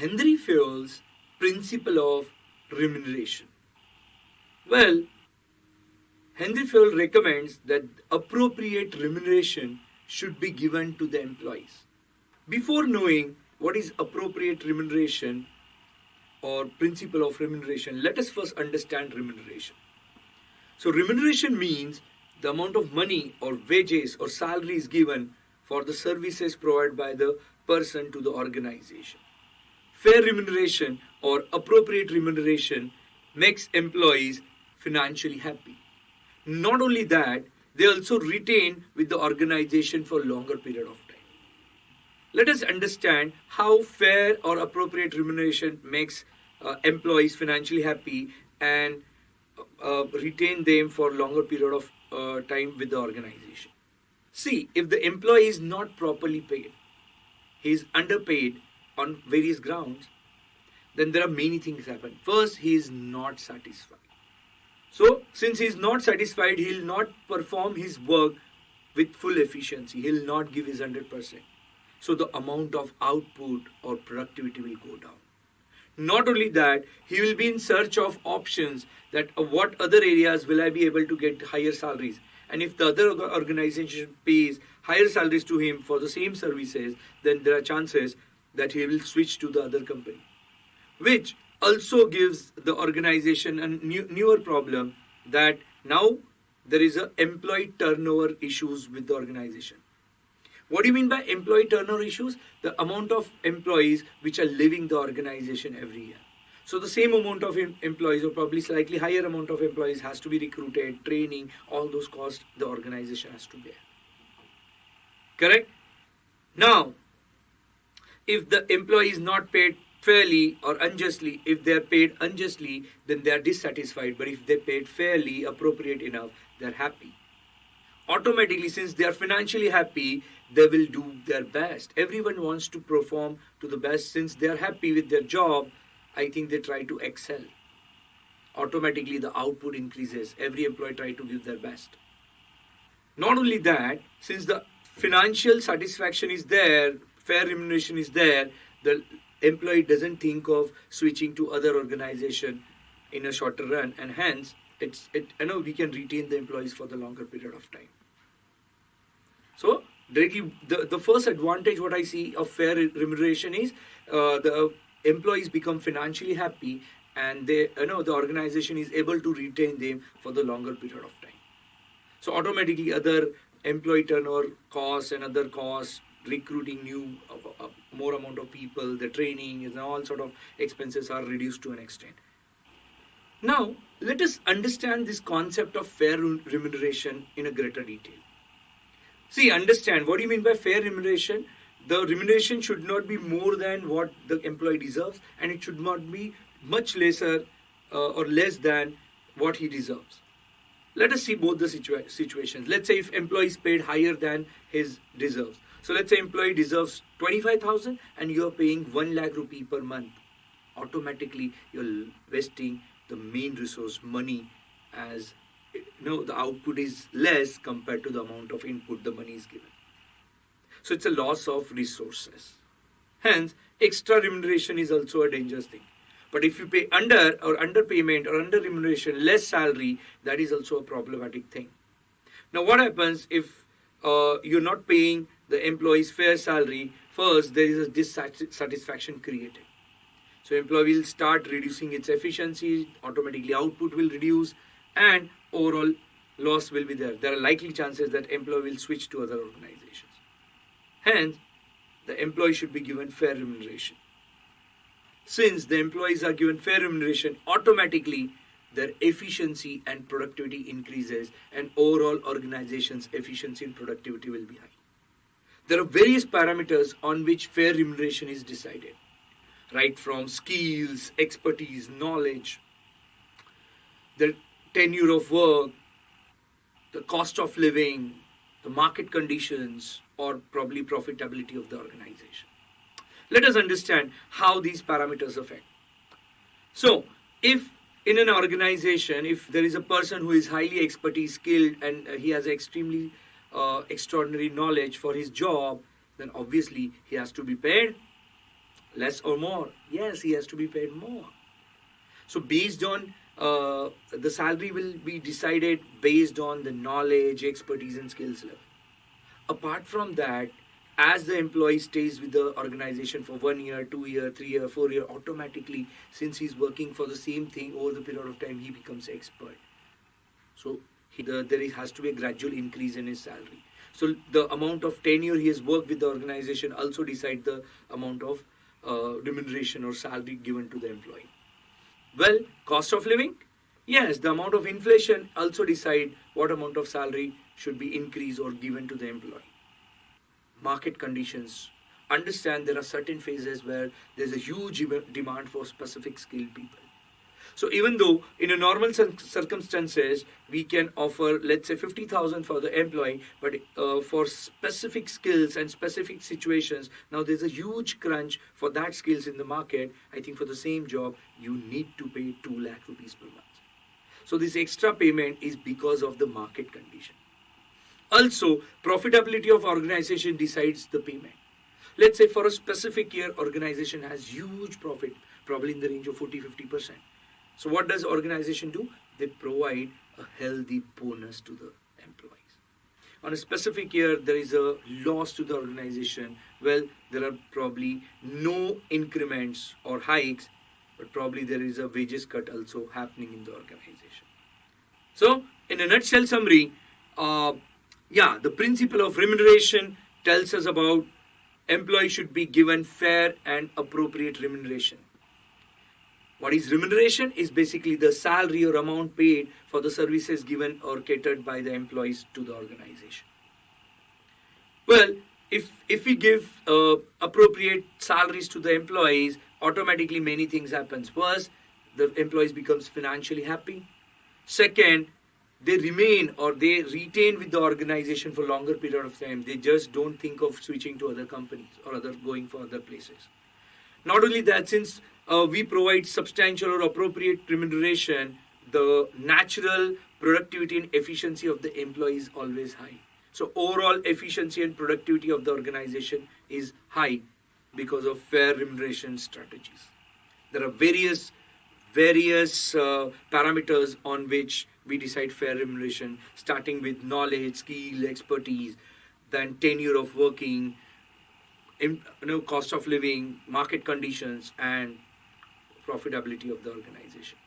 Henry Fayol's principle of remuneration. Well, Henry Fayol recommends that appropriate remuneration should be given to the employees. Before knowing what is appropriate remuneration or principle of remuneration, let us first understand remuneration. So remuneration means the amount of money or wages or salaries given for the services provided by the person to the organization. Fair remuneration or appropriate remuneration makes employees financially happy. Not only that, they also retain with the organization for a longer period of time. Let us understand how fair or appropriate remuneration makes employees financially happy and retain them for a longer period of time with the organization. See, if the employee is not properly paid, he is underpaid on various grounds, then there are many things happen. First, he is not satisfied. So, since he is not satisfied, he will not perform his work with full efficiency. He will not give his 100%. So, the amount of output or productivity will go down. Not only that, he will be in search of options that what other areas will I be able to get higher salaries. And if the other organization pays higher salaries to him for the same services, then there are chances that he will switch to the other company. Which also gives the organization a newer problem that now there is a employee turnover issues with the organization. What do you mean by employee turnover issues? The amount of employees which are leaving the organization every year. So the same amount of employees or probably slightly higher amount of employees has to be recruited, training, all those costs the organization has to bear. Correct? Now, if the employee is not paid fairly or unjustly, if they are paid unjustly, then they are dissatisfied. But if they paid fairly, appropriate enough, they are happy. Automatically, since they are financially happy, they will do their best. Everyone wants to perform to the best. Since they are happy with their job, I think they try to excel. Automatically, the output increases. Every employee tries to give their best. Not only that, since the financial satisfaction is there, fair remuneration is there, the employee doesn't think of switching to other organization in a shorter run, and hence we can retain the employees for the longer period of time. So directly the first advantage what I see of fair remuneration is the employees become financially happy, and the organization is able to retain them for the longer period of time. So automatically other employee turnover costs and other costs, recruiting new more amount of people, the training and all sort of expenses are reduced to an extent. Now let us understand this concept of fair remuneration in a greater detail. See, understand what do you mean by fair remuneration. The remuneration should not be more than what the employee deserves, and it should not be much lesser or less than what he deserves. Let us see both the situations. Let's say if employee is paid higher than his deserves. So let's say employee deserves 25,000 and you are paying 1 lakh rupee per month. Automatically you're wasting the main resource, money, as the output is less compared to the amount of input the money is given. So it's a loss of resources. Hence, extra remuneration is also a dangerous thing. But if you pay underpayment or under remuneration, less salary, that is also a problematic thing. Now what happens if you're not paying the employees fair salary? First, there is a dissatisfaction created. So employee will start reducing its efficiency, automatically output will reduce, and overall loss will be there. There are likely chances that employee will switch to other organizations. Hence, the employee should be given fair remuneration. Since the employees are given fair remuneration, automatically their efficiency and productivity increases, and overall organization's efficiency and productivity will be high. There are various parameters on which fair remuneration is decided, right from skills, expertise, knowledge, the tenure of work, the cost of living, the market conditions, or probably profitability of the organization. Let us understand how these parameters affect. So, if in an organization, if there is a person who is highly expertise skilled and he has extremely extraordinary knowledge for his job, then obviously he has to be paid Less or more? Yes, he has to be paid more. So based on the salary will be decided based on the knowledge, expertise, and skills level. Apart from that, as the employee stays with the organization for 1 year, 2 year, 3 year, 4 year, automatically, since he's working for the same thing over the period of time, he becomes expert. So there has to be a gradual increase in his salary. So the amount of tenure he has worked with the organization also decide the amount of remuneration or salary given to the employee. Well, cost of living? Yes, the amount of inflation also decide what amount of salary should be increased or given to the employee. Market conditions. Understand there are certain phases where there's a huge demand for specific skilled people. So even though in a normal circumstances we can offer, let's say, 50,000 for the employee, but for specific skills and specific situations, now there's a huge crunch for that skills in the market. I think for the same job you need to pay 2 lakh rupees per month. So this extra payment is because of the market condition. Also, profitability of organization decides the payment. Let's say for a specific year, organization has huge profit, probably in the range of 40-50%. So what does organization do? They provide a healthy bonus to the employees. On a specific year, there is a loss to the organization. Well, there are probably no increments or hikes, but probably there is a wages cut also happening in the organization. So, in a nutshell summary, the principle of remuneration tells us about employees should be given fair and appropriate remuneration. What is remuneration? Is basically the salary or amount paid for the services given or catered by the employees to the organization. Well, if we give appropriate salaries to the employees, automatically many things happens. First, the employees becomes financially happy. Second, they remain or they retain with the organization for longer period of time. They just don't think of switching to other companies or going for other places. Not only that, since we provide substantial or appropriate remuneration, the natural productivity and efficiency of the employee is always high. So overall efficiency and productivity of the organization is high because of fair remuneration strategies. There are various parameters on which we decide fair remuneration, starting with knowledge, skill, expertise, then tenure of working, cost of living, market conditions, and profitability of the organization.